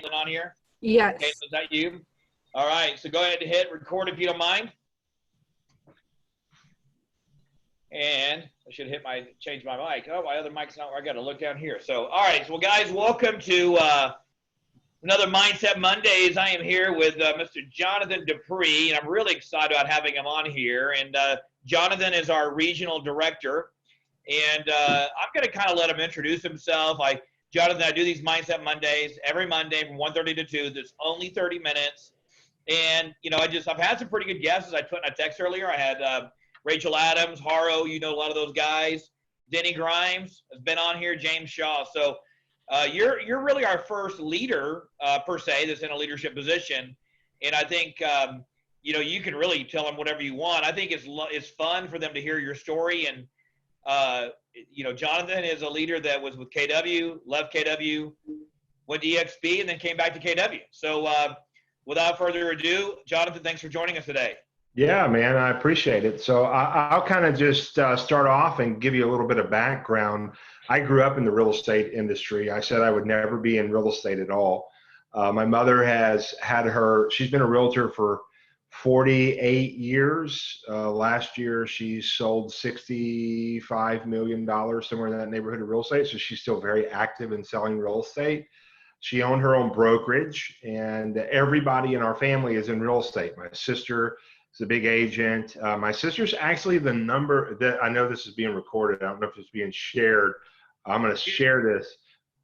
Caitlin on here? Yes. Caitlin, is that you? All right, so go ahead and hit record if you don't mind. And I should change my mic. Oh, my other mic's not where I got to look down here. So, all right, so guys, welcome to another Mindset Mondays. I am here with Mr. Johnathan Dupree, and I'm really excited about having him on here. And Johnathan is our regional director, and I'm going to kind of let him introduce himself. Johnathan, I do these Mindset Mondays every Monday from 1:30 to 2. There's only 30 minutes. And, you know, I've had some pretty good guesses. I put in a text earlier. I had Rachel Adams, Haro, you know a lot of those guys. Denny Grimes has been on here, James Shaw. So you're really our first leader, per se, that's in a leadership position. And I think, you know, you can really tell them whatever you want. I think it's fun for them to hear your story. And, you know, Johnathan is a leader that was with KW, left KW, went to EXP, and then came back to KW. So without further ado, Johnathan, thanks for joining us today. Yeah, man, I appreciate it. So I'll kind of just start off and give you a little bit of background. I grew up in the real estate industry. I said I would never be in real estate at all. My mother she's been a realtor for 48 years. Last year, she sold $65 million, somewhere in that neighborhood of real estate. So she's still very active in selling real estate. She owned her own brokerage, and everybody in our family is in real estate. My sister is a big agent. My sister's actually the number that I know this is being recorded. I don't know if it's being shared. I'm going to share this.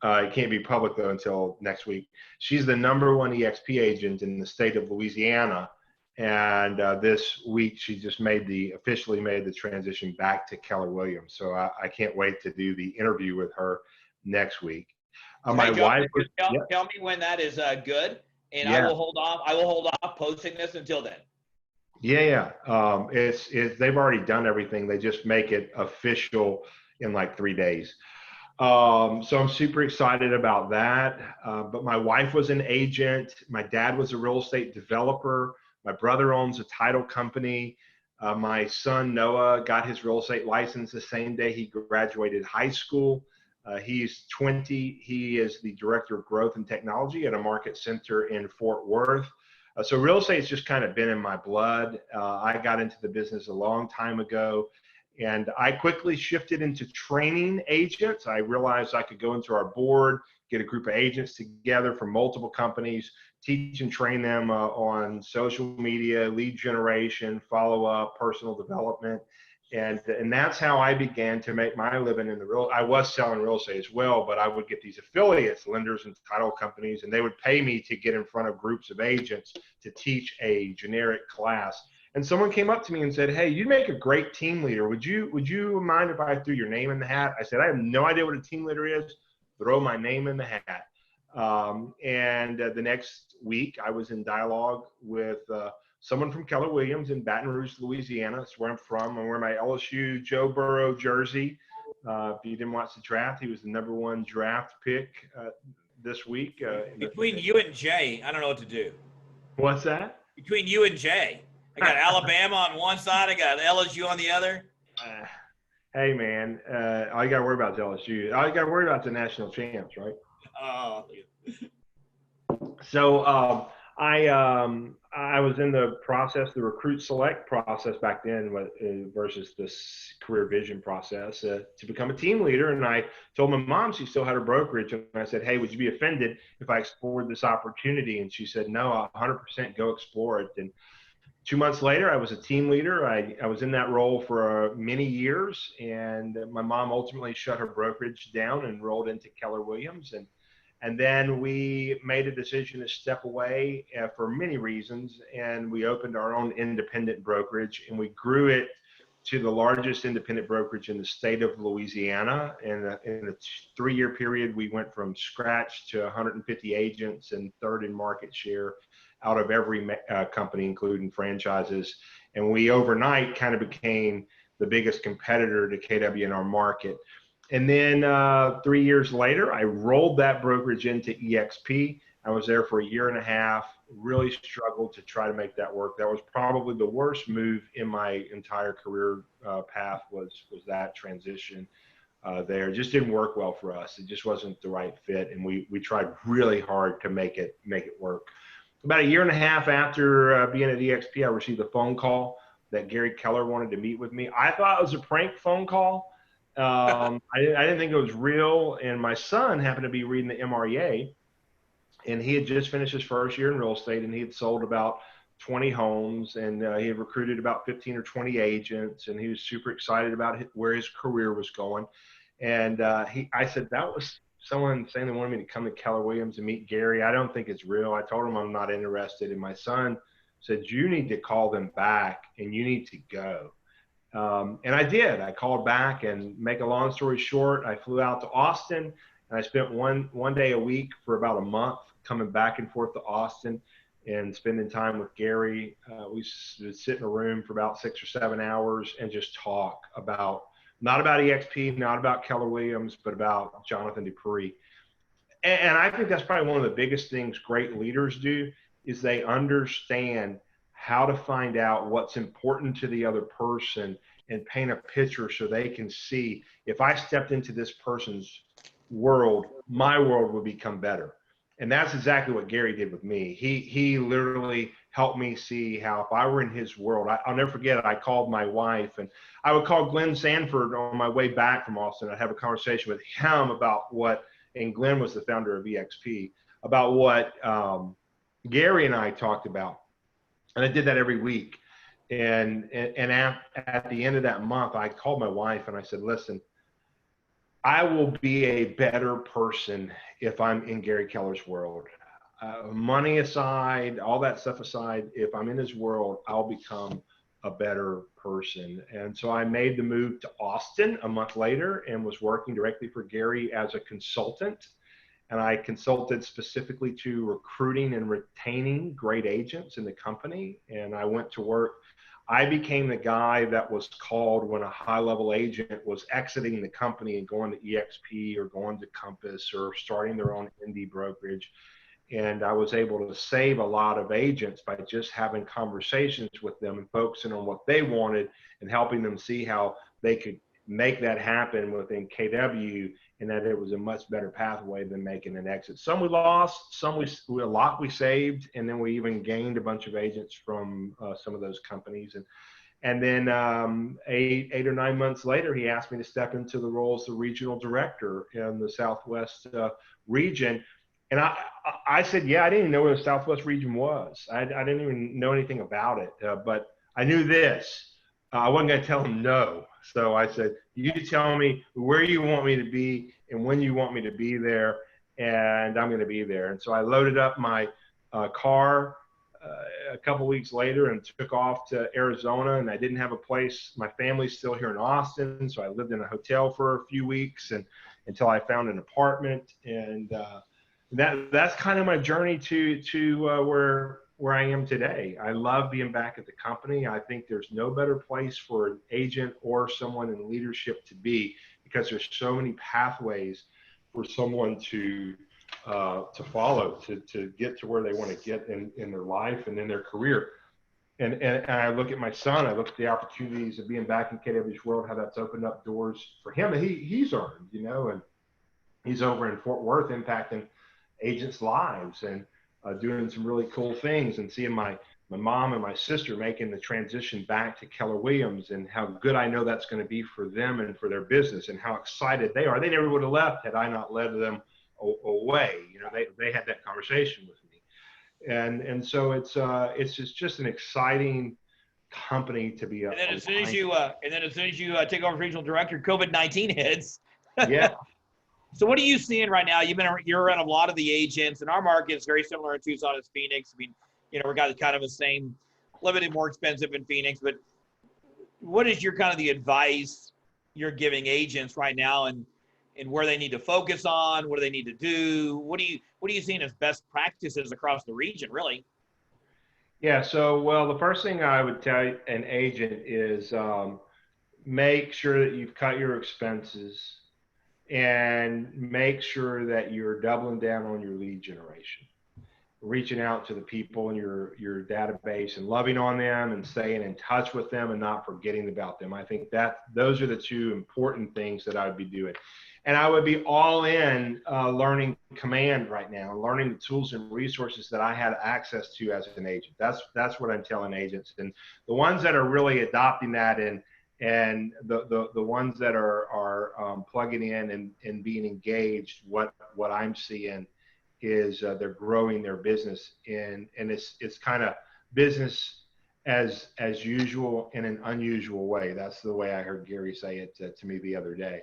It can't be public though until next week. She's the #1 EXP agent in the state of Louisiana. And this week she just officially made the transition back to Keller Williams. So I can't wait to do the interview with her next week. My wife. Tell me when that is good, and yeah. I will hold off posting this until then. Yeah. They've already done everything. They just make it official in like 3 days. So I'm super excited about that. But my wife was an agent. My dad was a real estate developer. My brother owns a title company. My son Noah got his real estate license the same day he graduated high school. He's 20. He is the director of growth and technology at a market center in Fort Worth. So real estate's just kind of been in my blood. I got into the business a long time ago, and I quickly shifted into training agents. I realized I could go into our board, get a group of agents together from multiple companies, teach and train them on social media, lead generation, follow-up, personal development. And that's how I began to make my living in I was selling real estate as well, but I would get these affiliates, lenders and title companies, and they would pay me to get in front of groups of agents to teach a generic class. And someone came up to me and said, "Hey, you make a great team leader. Would you mind if I threw your name in the hat?" I said, "I have no idea what a team leader is. Throw my name in the hat." And the next week I was in dialogue with someone from Keller Williams in Baton Rouge, Louisiana. That's where I'm from. I'm wearing my LSU Joe Burrow jersey. If you didn't watch the draft, he was the #1 draft pick this week. Between you and Jay, I don't know what to do. What's that? Between you and Jay. I got Alabama on one side. I got LSU on the other. Hey, man. All you got to worry about is LSU. All you got to worry about is the national champs, right? Oh. So I was in the process, the recruit select process back then versus this career vision process to become a team leader. And I told my mom she still had her brokerage. And I said, "Hey, would you be offended if I explored this opportunity?" And she said, "No, 100% go explore it." And 2 months later, I was a team leader. I was in that role for many years. And my mom ultimately shut her brokerage down and rolled into Keller Williams. And then we made a decision to step away for many reasons, and we opened our own independent brokerage, and we grew it to the largest independent brokerage in the state of Louisiana. And in a 3-year period, we went from scratch to 150 agents and third in market share out of every company, including franchises. And we overnight kind of became the biggest competitor to KW in our market. And then 3 years later, I rolled that brokerage into EXP. I was there for 1.5 years, really struggled to try to make that work. That was probably the worst move in my entire career path was that transition. there. It just didn't work well for us. It just wasn't the right fit, and we tried really hard to make it work. About a year and a half after being at EXP, I received a phone call that Gary Keller wanted to meet with me. I thought it was a prank phone call. I didn't think it was real. And my son happened to be reading the MREA, and he had just finished his first year in real estate, and he had sold about 20 homes, and he had recruited about 15 or 20 agents, and he was super excited about where his career was going. And I said, that was someone saying they wanted me to come to Keller Williams and meet Gary. I don't think it's real. I told him I'm not interested. And my son said, you need to call them back and you need to go. And I did. I called back, and make a long story short, I flew out to Austin, and I spent one day a week for about a month coming back and forth to Austin and spending time with Gary. We would sit in a room for about 6 or 7 hours and just talk about, not about EXP, not about Keller Williams, but about Johnathan Dupree. And I think that's probably one of the biggest things great leaders do, is they understand how to find out what's important to the other person and paint a picture so they can see, if I stepped into this person's world, my world would become better. And that's exactly what Gary did with me. He literally helped me see how, if I were in his world, I'll never forget it. I called my wife, and I would call Glenn Sanford on my way back from Austin. I'd have a conversation with him about what, and Glenn was the founder of EXP, about what Gary and I talked about. And I did that every week. And at the end of that month, I called my wife and I said, listen, I will be a better person if I'm in Gary Keller's world. Money aside, all that stuff aside, if I'm in his world, I'll become a better person. And so I made the move to Austin a month later and was working directly for Gary as a consultant. And I consulted specifically to recruiting and retaining great agents in the company. And I went to work. I became the guy that was called when a high-level agent was exiting the company and going to EXP or going to Compass or starting their own indie brokerage. And I was able to save a lot of agents by just having conversations with them and focusing on what they wanted and helping them see how they could make that happen within KW, and that it was a much better pathway than making an exit. Some we lost, a lot we saved, and then we even gained a bunch of agents from some of those companies. And then 8 or 9 months later, he asked me to step into the role as the regional director in the Southwest region. And I said, yeah, I didn't even know where the Southwest region was. I didn't even know anything about it, but I knew this. I wasn't going to tell him no. So I said, you tell me where you want me to be and when you want me to be there, and I'm going to be there. And so I loaded up my car a couple weeks later and took off to Arizona, and I didn't have a place. My family's still here in Austin, so I lived in a hotel for a few weeks and until I found an apartment. And that's kind of my journey to where I am today. I love being back at the company. I think there's no better place for an agent or someone in leadership to be, because there's so many pathways for someone to follow to get to where they want to get in their life and in their career. And I look at my son, I look at the opportunities of being back in KW's world, how that's opened up doors for him that he's earned, and he's over in Fort Worth impacting agents' lives and doing some really cool things, and seeing my mom and my sister making the transition back to Keller Williams, and how good I know that's going to be for them and for their business, and how excited they are. They never would have left had I not led them away. They had that conversation with me, and so it's just an exciting company to be. And then as soon as you take over as regional director, COVID-19 hits. Yeah. So what are you seeing right now? You're around a lot of the agents, and our market is very similar in Tucson as Phoenix. I mean, we're got kind of the same, a little bit more expensive in Phoenix, but what is your kind of the advice you're giving agents right now, and where they need to focus on, what do they need to do? What are you seeing as best practices across the region, really? Yeah. So, well, the first thing I would tell an agent is make sure that you've cut your expenses, and make sure that you're doubling down on your lead generation. reaching out to the people in your database and loving on them and staying in touch with them and not forgetting about them. I think that those are the two important things that I would be doing. And I would be all in learning command right now, learning the tools and resources that I had access to as an agent. That's what I'm telling agents. And the ones that are really adopting that and the ones that are plugging in and being engaged, what I'm seeing is they're growing their business and it's kind of business as usual in an unusual way. That's the way I heard Gary say it to me the other day.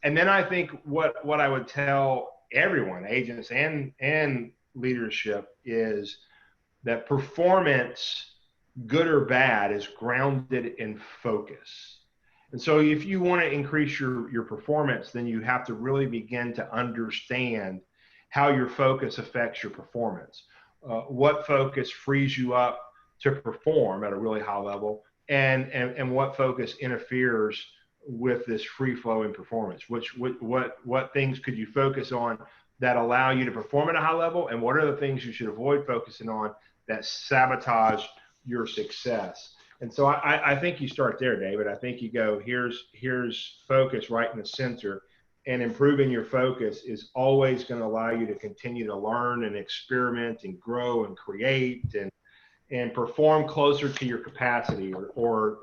And then I think what I would tell everyone, agents and leadership, is that performance, good or bad, is grounded in focus. And so if you want to increase your performance, then you have to really begin to understand how your focus affects your performance. What focus frees you up to perform at a really high level, and what focus interferes with this free flowing performance? What things could you focus on that allow you to perform at a high level, and what are the things you should avoid focusing on that sabotage your success? And so I think you start there, David. I think you go, here's focus right in the center, and improving your focus is always going to allow you to continue to learn and experiment and grow and create and perform closer to your capacity, or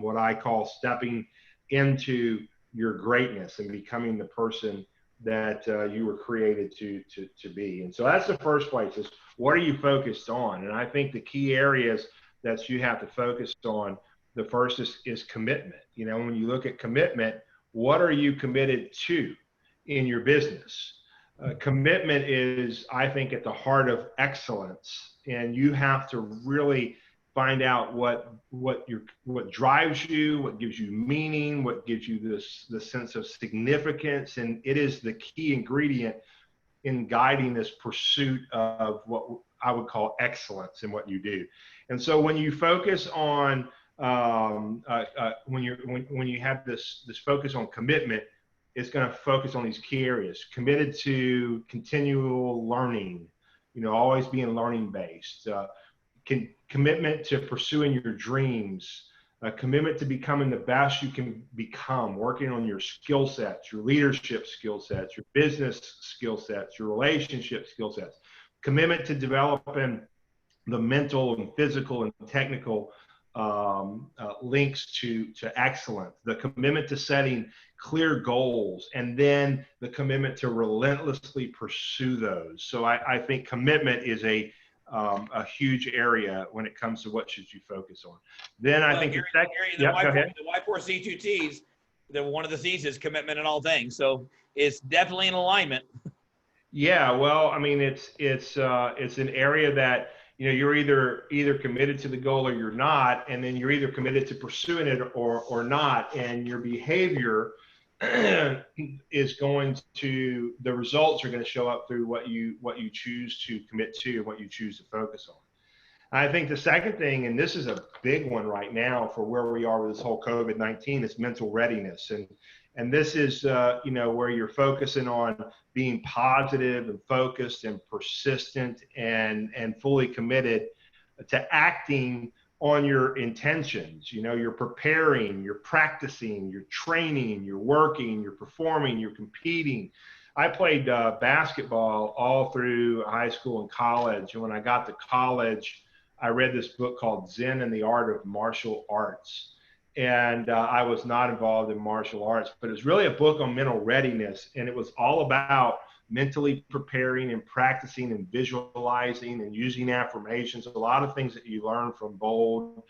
what I call stepping into your greatness and becoming the person that you were created to be. And so that's the first place, is what are you focused on? And I think the key areas that you have to focus on, the first is commitment. You know, when you look at commitment, what are you committed to in your business? Commitment is, I think, at the heart of excellence, and you have to really find out what drives you, what gives you meaning, what gives you the sense of significance, and it is the key ingredient in guiding this pursuit of what I would call excellence in what you do. And so when you focus on when you have this focus on commitment, it's going to focus on these key areas: committed to continual learning, you know, always being learning based. Commitment to pursuing your dreams, a commitment to becoming the best you can become, working on your skill sets, your leadership skill sets, your business skill sets, your relationship skill sets, commitment to developing the mental and physical and technical links to excellence, the commitment to setting clear goals, and then the commitment to relentlessly pursue those. So I think commitment is a huge area when it comes to what should you focus on. Then I think Gary, the Y4C2Ts, one of the C's is commitment in all things. So it's definitely in alignment. Yeah, well, I mean, it's an area that, you know, you're either committed to the goal or you're not, and then you're either committed to pursuing it or not, and your behavior is going to, the results are going to show up through what you choose to commit to and what you choose to focus on. I think the second thing, and this is a big one right now for where we are with this whole COVID-19, is mental readiness. And this is, you know, where you're focusing on being positive and focused and persistent and fully committed to acting on your intentions. You know, you're preparing, you're practicing, you're training, you're working, you're performing, you're competing. I played basketball all through high school and college. And when I got to college, I read this book called Zen and the Art of Martial Arts. And I was not involved in martial arts, but it was really a book on mental readiness. And it was all about mentally preparing and practicing and visualizing and using affirmations, a lot of things that you learn from Bold,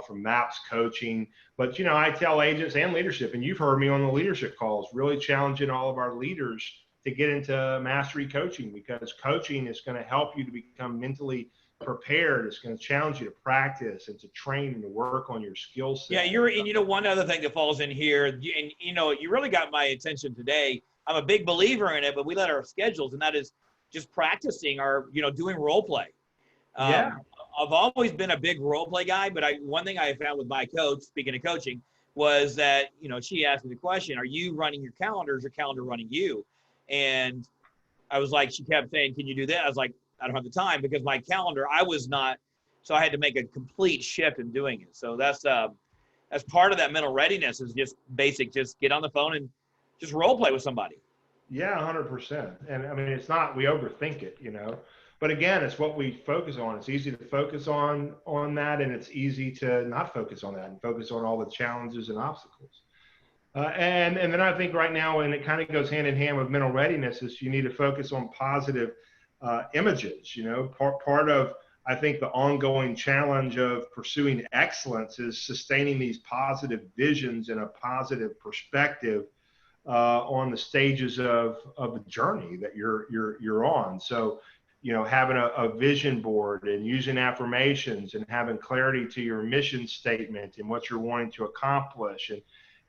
from MAPS coaching. But, you know, I tell agents and leadership, and you've heard me on the leadership calls, really challenging all of our leaders to get into mastery coaching, because coaching is going to help you to become mentally prepared. It's going to challenge you to practice and to train and to work on your skill set. Yeah, and you know, one other thing that falls in here, and you know, you really got my attention today. I'm a big believer in it, but we let our schedules, and that is just practicing our, you know, doing role play. Yeah. I've always been a big role play guy, but one thing I found with my coach, speaking of coaching, was that, you know, she asked me the question, are you running your calendar, or is your calendar running you? And I was like, she kept saying, can you do that? I was like, I don't have the time because my calendar, I was not, so I had to make a complete shift in doing it. So that's part of that mental readiness is just basic, just get on the phone and just role play with somebody. Yeah, 100%. And I mean, it's not, we overthink it, but again, it's what we focus on. It's easy to focus on that, and it's easy to not focus on that and focus on all the challenges and obstacles. And then I think right now, and it kind of goes hand in hand with mental readiness, is you need to focus on positive images. Part of, I think, the ongoing challenge of pursuing excellence is sustaining these positive visions and a positive perspective on the stages of the journey that you're on. So, having a vision board and using affirmations and having clarity to your mission statement and what you're wanting to accomplish,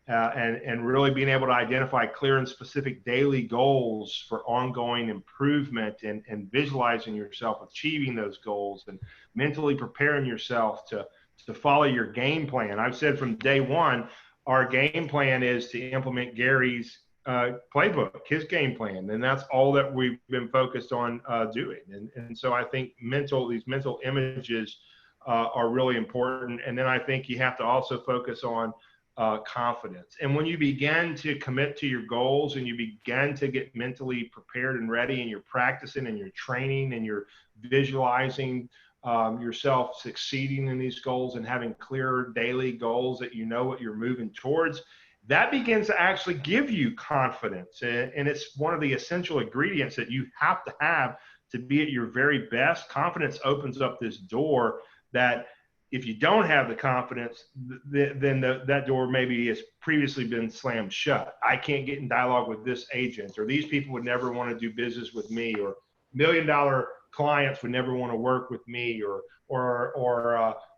and really being able to identify clear and specific daily goals for ongoing improvement, and visualizing yourself achieving those goals, and mentally preparing yourself to follow your game plan. I've said from day one, our game plan is to implement Gary's playbook, his game plan, and that's all that we've been focused on doing. And so I think these mental images are really important. And then I think you have to also focus on confidence. And when you begin to commit to your goals and you begin to get mentally prepared and ready, and you're practicing and you're training and you're visualizing yourself succeeding in these goals and having clear daily goals that what you're moving towards, that begins to actually give you confidence. And it's one of the essential ingredients that you have to be at your very best. Confidence opens up this door that if you don't have the confidence, then that door maybe has previously been slammed shut. I can't get in dialogue with this agent, or these people would never want to do business with me, or $1 million clients would never want to work with me, or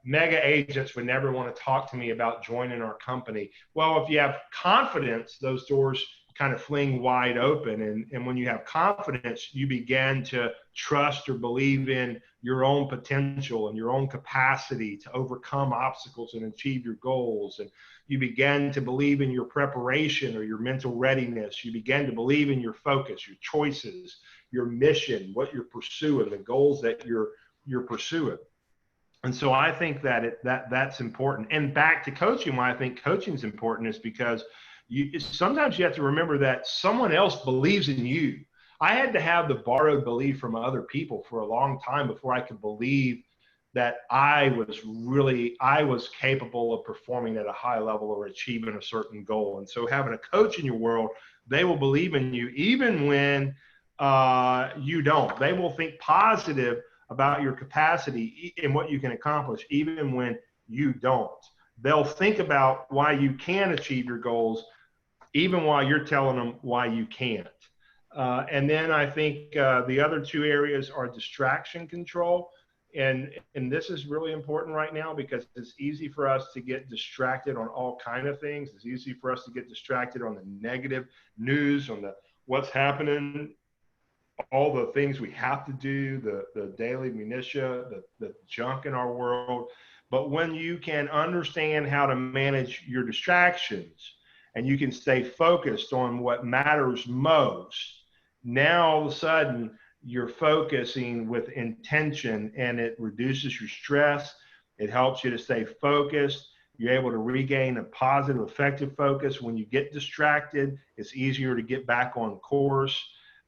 mega agents would never want to talk to me about joining our company. Well, if you have confidence, those doors kind of fling wide open. And when you have confidence, you begin to trust or believe in your own potential and your own capacity to overcome obstacles and achieve your goals. And you begin to believe in your preparation or your mental readiness. You begin to believe in your focus, your choices, your mission, what you're pursuing, the goals that you're pursuing. And so I think that's important. And back to coaching, why I think coaching is important is because sometimes you have to remember that someone else believes in you. I had to have the borrowed belief from other people for a long time before I could believe that I was capable of performing at a high level or achieving a certain goal. And so having a coach in your world, they will believe in you even when you don't. They will think positive about your capacity and what you can accomplish, even when you don't. They'll think about why you can achieve your goals, even while you're telling them why you can't. And then I think the other two areas are distraction control. And this is really important right now because it's easy for us to get distracted on all kinds of things. It's easy for us to get distracted on the negative news, on what's happening, all the things we have to do, the daily minutia, the junk in our world. But when you can understand how to manage your distractions and you can stay focused on what matters most, now all of a sudden you're focusing with intention and it reduces your stress. It helps you to stay focused. You're able to regain a positive, effective focus. When you get distracted, it's easier to get back on course.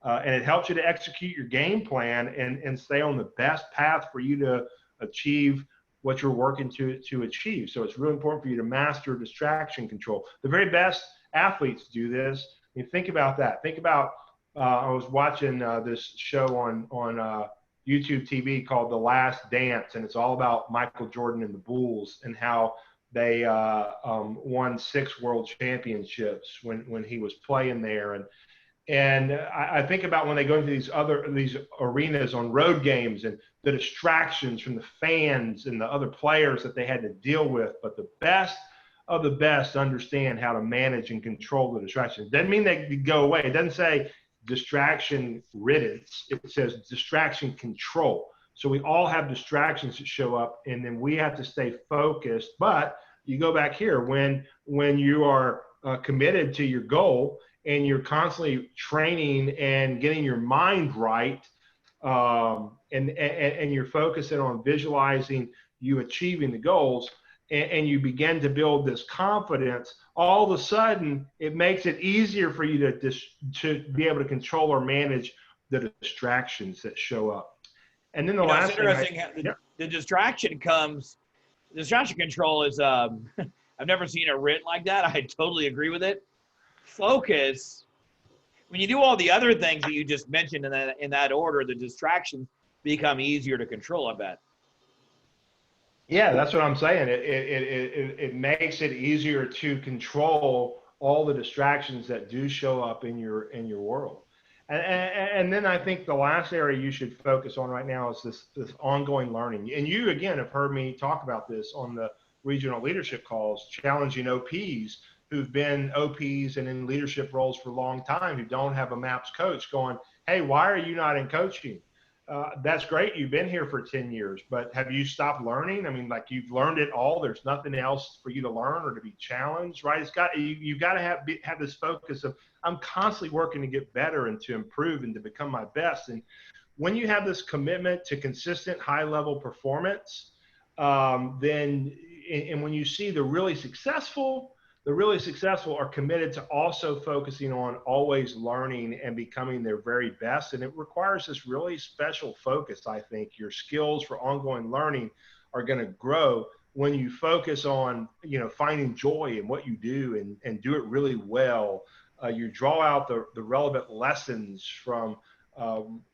And it helps you to execute your game plan and stay on the best path for you to achieve what you're working to achieve. So it's really important for you to master distraction control. The very best athletes do this. I mean, think about that. Think about, I was watching this show on YouTube TV called The Last Dance, and it's all about Michael Jordan and the Bulls and how they won 6 world championships when he was playing there. And I think about when they go into these arenas on road games and the distractions from the fans and the other players that they had to deal with. But the best of the best understand how to manage and control the distractions. Doesn't mean they go away. It doesn't say distraction riddance. It says distraction control. So we all have distractions that show up, and then we have to stay focused. But you go back here when you are committed to your goal and you're constantly training and getting your mind right, and you're focusing on visualizing you achieving the goals, and you begin to build this confidence, all of a sudden it makes it easier for you to be able to control or manage the distractions that show up. And then the last it's interesting. The distraction control is, I've never seen it written like that. I totally agree with it. Focus, when you do all the other things that you just mentioned in that order, the distractions become easier to control, I bet. Yeah, that's what I'm saying. It makes it easier to control all the distractions that do show up in your world. And then I think the last area you should focus on right now is this ongoing learning. And you, again, have heard me talk about this on the regional leadership calls, challenging OPs who've been OPs and in leadership roles for a long time, who don't have a MAPS coach, going, hey, why are you not in coaching? That's great. You've been here for 10 years, but have you stopped learning? I mean, like, you've learned it all. There's nothing else for you to learn or to be challenged, right? You've got to have this focus of, I'm constantly working to get better and to improve and to become my best. And when you have this commitment to consistent high level performance, then when you see the really successful are committed to also focusing on always learning and becoming their very best. And it requires this really special focus. I think your skills for ongoing learning are going to grow when you focus on, finding joy in what you do and do it really well. You draw out the relevant lessons from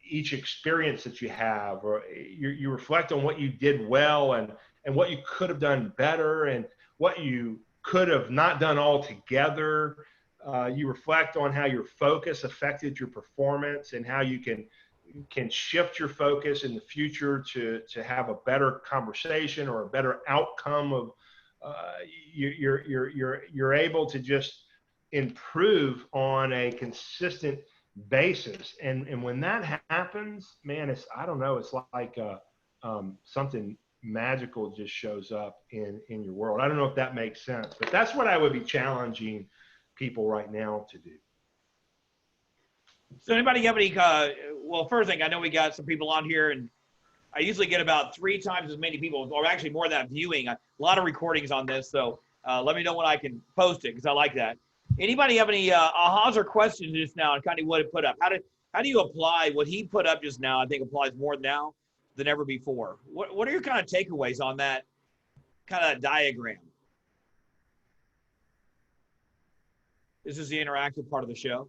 each experience that you have, or you reflect on what you did well and what you could have done better and what you could have not done altogether. You reflect on how your focus affected your performance and how you can shift your focus in the future to have a better conversation or a better outcome of you're able to just improve on a consistent basis. And when that happens, man, I don't know, it's like something magical just shows up in your world. I don't know if that makes sense, but that's what I would be challenging people right now to do. So anybody have any, well, first thing, I know we got some people on here, and I usually get about 3 times as many people, or actually more than that, viewing. A lot of recordings on this, so let me know when I can post it, because I like that. Anybody have any ahas or questions just now on kind of what it put up? How do you apply what he put up just now? I think applies more now than ever before. What are your kind of takeaways on that kind of diagram? This is the interactive part of the show.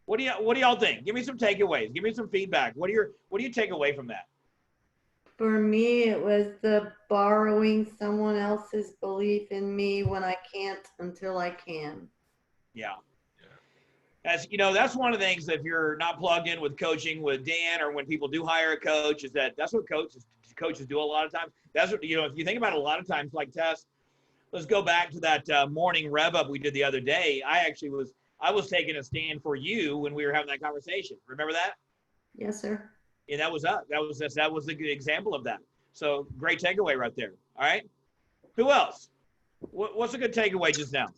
What do y'all think? Give me some takeaways. Give me some feedback. What do you take away from that? For me, it was the borrowing someone else's belief in me when I can't until I can. Yeah. As you know, that's one of the things, if you're not plugged in with coaching with Dan, or when people do hire a coach, is that's what coaches do a lot of times. That's what, if you think about it, a lot of times, like Tess, let's go back to that morning rev up we did the other day. I was taking a stand for you when we were having that conversation. Remember that? Yes, sir. Yeah, that was us. That was a good example of that. So great takeaway right there. All right. Who else? What's a good takeaway just now?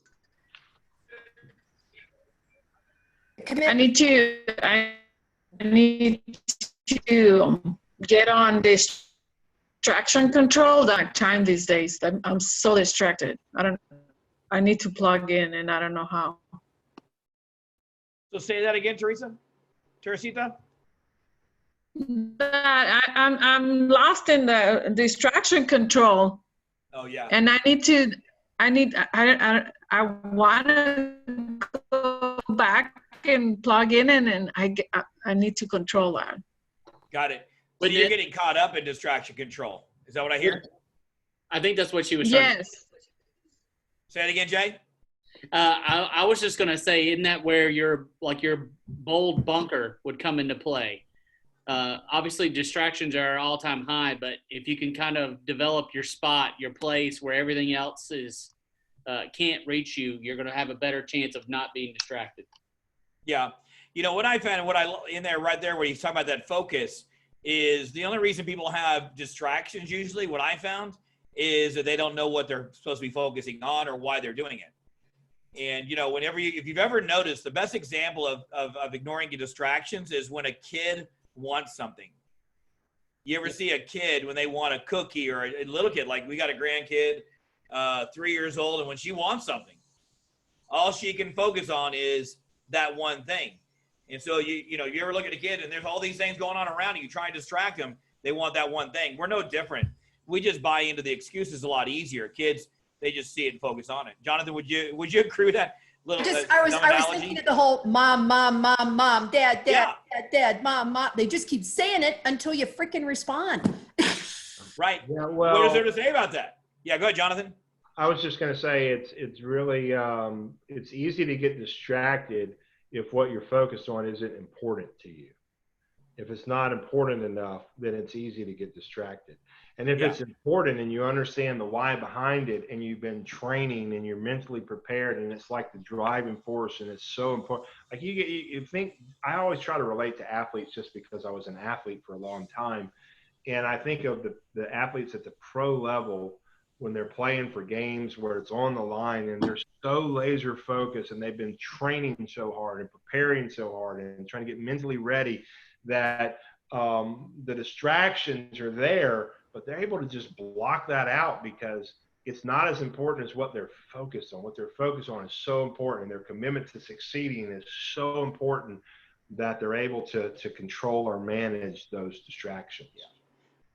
I need to get on this distraction control that time these days. I'm so distracted. I need to plug in and I don't know how. So say that again, Teresita? That I'm lost in the distraction control. Oh yeah. And I want to go back and plug in, and I need to control that. Got it. So you're getting caught up in distraction control. Is that what I hear? I think that's what she was trying to say. Say it again, Jay. I was just going to say, isn't that where your bold bunker would come into play? Obviously, distractions are all-time high, but if you can kind of develop your spot, your place where everything else is can't reach you, you're going to have a better chance of not being distracted. Yeah. What I found, in there, right there, where he's talking about that focus, is the only reason people have distractions usually, what I found, is that they don't know what they're supposed to be focusing on or why they're doing it. And, you know, if you've ever noticed, the best example of ignoring your distractions is when a kid wants something. You ever see a kid when they want a cookie, or a little kid, like we got a grandkid, 3 years old, and when she wants something, all she can focus on is that one thing. And so you ever look at a kid and there's all these things going on around you, you try and distract them. They want that one thing. We're no different. We just buy into the excuses a lot easier. Kids, they just see it and focus on it. Johnathan, would you agree with that little I was thinking of the whole mom, dad, mom. They just keep saying it until you freaking respond. Right. Yeah, well, what is there to say about that? Yeah, go ahead, Johnathan. I was just going to say it's really it's easy to get distracted if what you're focused on isn't important to you. If it's not important enough, then it's easy to get distracted. And if it's important and you understand the why behind it, and you've been training and you're mentally prepared, and it's like the driving force, and it's so important. Like you think, I always try to relate to athletes just because I was an athlete for a long time. And I think of the athletes at the pro level when they're playing for games where it's on the line and they're so laser focused and they've been training so hard and preparing so hard and trying to get mentally ready that the distractions are there, but they're able to just block that out because it's not as important as what they're focused on. What they're focused on is so important, and their commitment to succeeding is so important that they're able to control or manage those distractions. Yeah.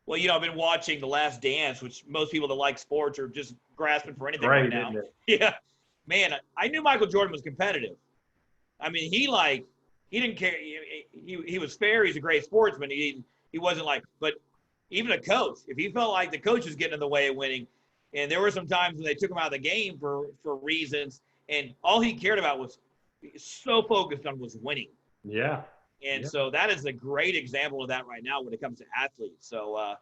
Well, you know, I've been watching The Last Dance, which most people that like sports are just grasping for anything right now. Yeah. Man, I knew Michael Jordan was competitive. I mean, he didn't care. He was fair. He's a great sportsman. He wasn't like, but even a coach, if he felt like the coach was getting in the way of winning, and there were some times when they took him out of the game for reasons, and all he cared about was so focused on was winning. Yeah. And so that is a great example of that right now when it comes to athletes. So all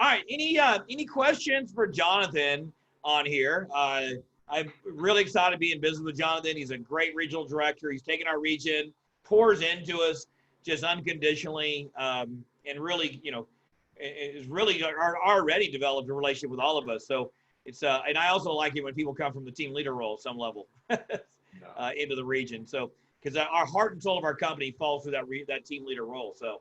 right, any questions for Johnathan on here? I'm really excited to be in business with Johnathan. He's a great regional director. He's taken our region, pours into us just unconditionally, and really, you know, is really already developed a relationship with all of us. So it's and I also like it when people come from the team leader role at some level into the region. So because our heart and soul of our company falls through that team leader role. So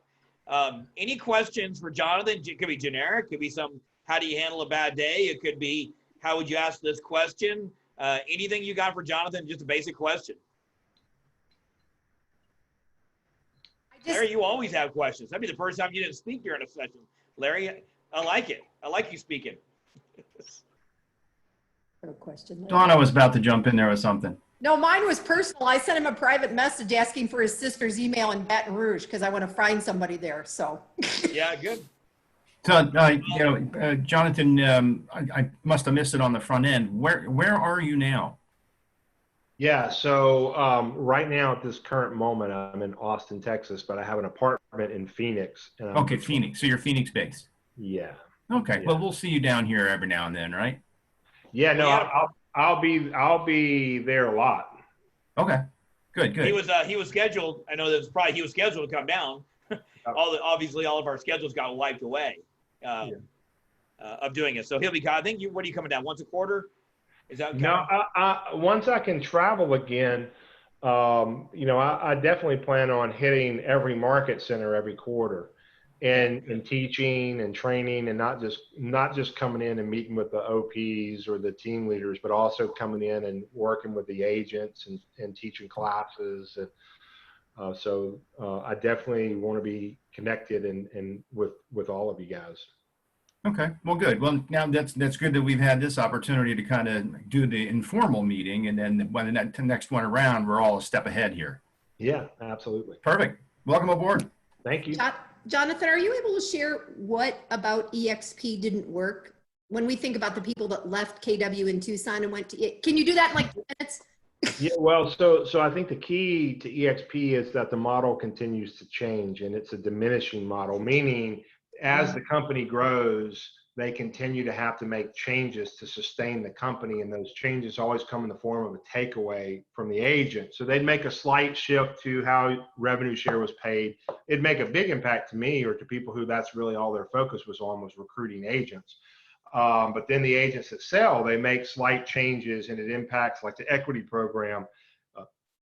any questions for Johnathan? It could be generic. It could be some, how do you handle a bad day? It could be, how would you ask this question? Anything you got for Johnathan? Just a basic question. Larry, you always have questions. That'd be the first time you didn't speak during a session. Larry, I like it. I like you speaking. No question. Donna was about to jump in there with something. No, mine was personal. I sent him a private message asking for his sister's email in Baton Rouge because I want to find somebody there. So. Yeah, good. So, Johnathan, I must have missed it on the front end. Where are you now? Yeah, so right now at this current moment, I'm in Austin, Texas, but I have an apartment in Phoenix. And Okay, Phoenix. So you're Phoenix based. Yeah. Okay. Yeah. Well, we'll see you down here every now and then, right? Yeah. No, I'll be there a lot. Okay. Good. He was scheduled. I know that he was scheduled to come down. Obviously, all of our schedules got wiped away of doing it. So he'll be. I think what are you coming down once a quarter? Is that no? Once I can travel again, I definitely plan on hitting every market center every quarter, and teaching and training, and not just coming in and meeting with the OPs or the team leaders, but also coming in and working with the agents and teaching classes. And so I definitely want to be connected and with all of you guys. Okay. Well, good. Well, now that's good that we've had this opportunity to kind of do the informal meeting, and then when the next one around, we're all a step ahead here. Yeah, absolutely. Perfect. Welcome aboard. Thank you. Johnathan, are you able to share what about EXP didn't work? When we think about the people that left KW in Tucson and went to it, can you do that in like 2 minutes? Yeah, well, so I think the key to EXP is that the model continues to change, and it's a diminishing model, meaning as the company grows, they continue to have to make changes to sustain the company, and those changes always come in the form of a takeaway from the agent. So they'd make a slight shift to how revenue share was paid. It'd make a big impact to me or to people who that's really all their focus was on, was recruiting agents. But then the agents that sell, they make slight changes, and it impacts, like the equity program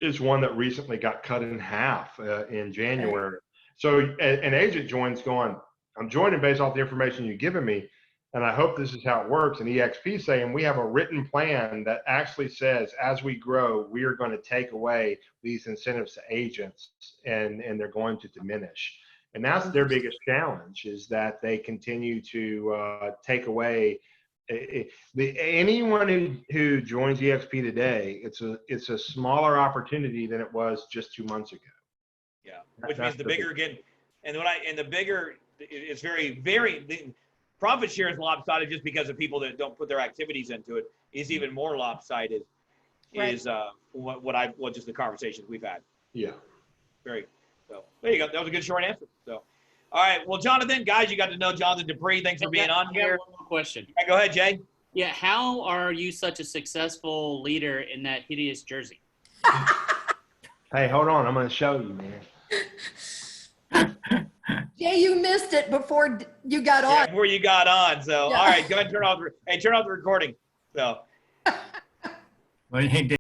is one that recently got cut in half in January. So an agent joins going, I'm joining based off the information you've given me, and I hope this is how it works. And EXP saying we have a written plan that actually says as we grow, we are going to take away these incentives to agents, and they're going to diminish. And that's their biggest challenge, is that they continue to take away anyone who joins EXP today. It's a smaller opportunity than it was just 2 months ago. Yeah, which means the bigger again, and the bigger it's the profit share is lopsided just because of people that don't put their activities into it. Is even more lopsided. Right. Is what just the conversations we've had. Yeah. Very. So there you go. That was a good short answer. So, all right. Well, Johnathan, guys, you got to know Johnathan Dupree. Thanks for being on here. One more question. Yeah, go ahead, Jay. Yeah, how are you such a successful leader in that hideous jersey? Hey, hold on. I'm going to show you, man. Jay, you missed it before you got Yeah, on. before you got on. So, Yeah. all right, go ahead and turn off the recording. So. Well, hey,